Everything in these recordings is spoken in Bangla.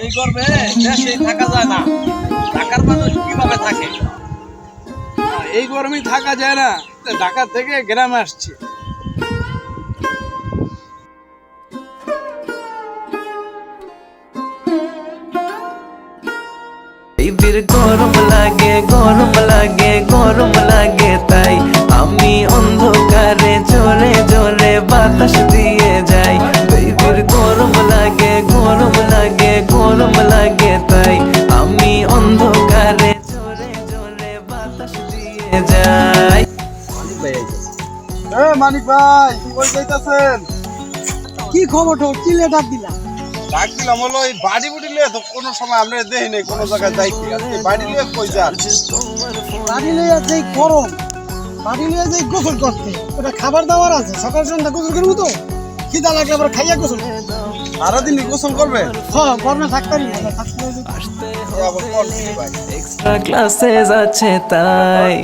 এই গরমে দেশেই থাকা যায় না। ঢাকার মানুষ কিভাবে থাকে? এই গরমে থাকা যায় না, ঢাকা থেকে গ্রামে আসছে। বিবির গরম লাগে গরম লাগে গরম লাগে, তাই আমি অন্ধকারে জোরে জোরে বাতাস দিয়ে যাই। বিবির গরম লাগে গরম লাগে গরম লাগে, তাই আমি অন্ধকারে জোরে জোরে বাতাস দিয়ে যাই। মানিক ভাই, কই যাইতাছেন? কি খবর তো কি লেটার দিলা? ডাক দিলাম হলো এই বাড়ি বুড়ি লিয়ে তো কোনো সময় আমরা দেখি নাই কোনো জায়গায় যাইতে। আজকে বাড়ি লিয়ে কই যান? বাড়ি লইয়া যাই গরম, বাড়ি লইয়া যাই গোসল করতে। ওটা খাবার দাবার আছে, সকাল সন্ধ্যা গোসল করবো তো। খিদা লাগলে আবার খাইয়া গোসল করবো। সারাদিনই গোসল করবে? হ্যাঁ, গরমে থাকতারি না। এক্সট্রা ক্লাসেস আছে তাই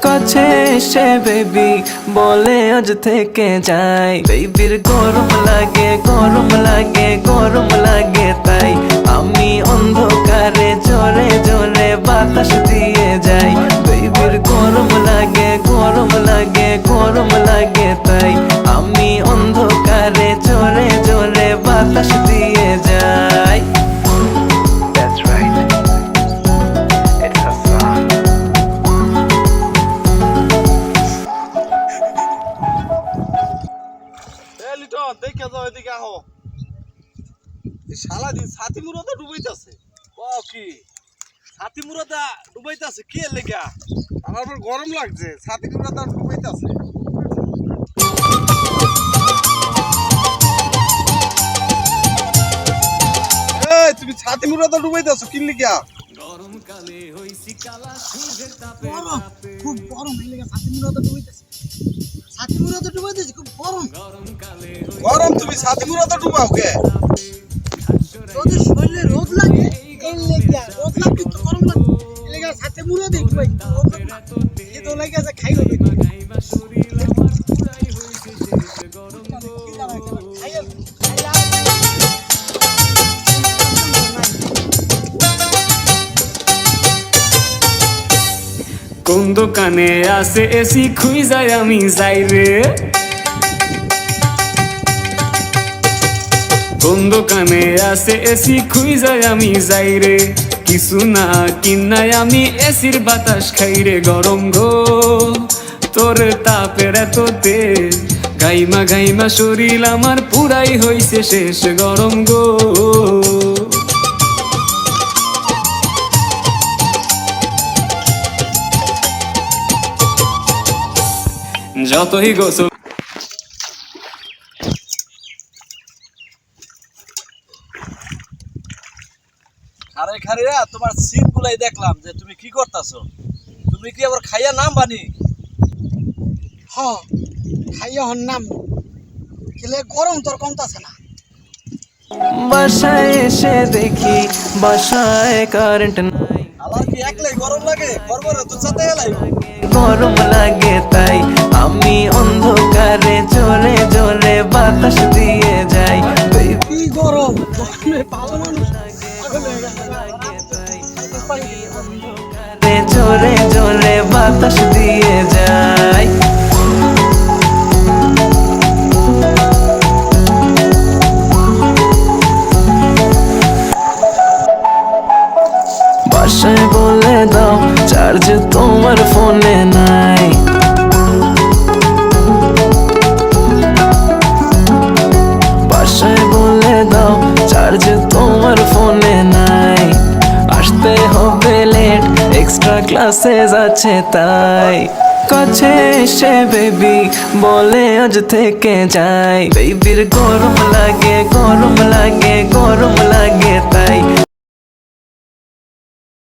কাছে এসে বেবি বলে আজ থেকে যাই। বেবির গরম লাগে গরম লাগে গরম লাগে, তাই আমি অন্ধকারে জোরে জোরে বাতাস দিয়ে যাই। বেবির গরম লাগে গরম লাগে গরম লাগে, তাই আমি অন্ধকারে জোরে জোরে বাতাস দিয়ে যাই। That's right. It's a song. Liton, দেখে যাও, এদিকে আহো। সারাদিন ছাতি মুড়াতে ডুবাইতেছে। কি ছাতি মুরাদা ডুবাইতেছে কি এর লেগা? আমার আবার গরম লাগছে, ছাতি মুড়াতে ডুবাইতেছে। এই তুমি ছাতি মুড়াতে ডুবাইতেছো কি লিগা? গরম, খুব গরম এই লেগে ছাতি মুড়াতে ডুবাইতেছে। ছাতি মুড়াতে ডুবাইতেছে, খুব গরম। গরম তুমি ছাতি মুড়াতে ডুবাও কে? যদি শরীরে রোদ লাগে এই লেগে, রোদ লাগলে তো গরম লাগে। এই লেগে ছাতি মুড়াতে ডুবাই। এই তো লাগে যে খাইলো কোন দোকানে আছে এসি খুঁজাই আমি যাই রে। কোন দোকানে আছে এসি খুঁজাই আমি যাই রে। কিছু না কিনাই আমি এসির বাতাস খাই রে। গরম গো তোর তাপের এততে গাইমা গাইমা শরীর আমার পুরাই হইছে শেষ। গরম গো যতই গোসল খারে খারে তোমার সিট গুলাই দেখলাম যে তুমি কি করতেছো। তুমি কি আবার খাইয়া নাম বানি? হ্যাঁ, খাইয়া হন নাম খেলে গরম তোর কমতাছে না। বাসায় এসে দেখি বাসায় কারেন্ট নাই। আমার কি একলাই গরম লাগে? গরমে তো ছাতে এলাই। গরম লাগে তাই আমি অন্ধকারে জোরে জোরে বাতাস দিয়ে যাই। কি গরম, গরমে পাগল মানুষ পাগল হয়ে গেছে। জোরে জোরে বাতাস দিয়ে যাই। বাসায় বলে দাও চার্জ তোমার ফোনে নাই। বাসায় বলে দাও চার্জ তোমার ফোনে নাই। আসতে হবে লেট, এক্সট্রা ক্লাসেস আছে তাই কাছে এসে বেবি বলে আজ থেকে যাই। বেবির গরম লাগে গরম লাগে গরম লাগে, তাই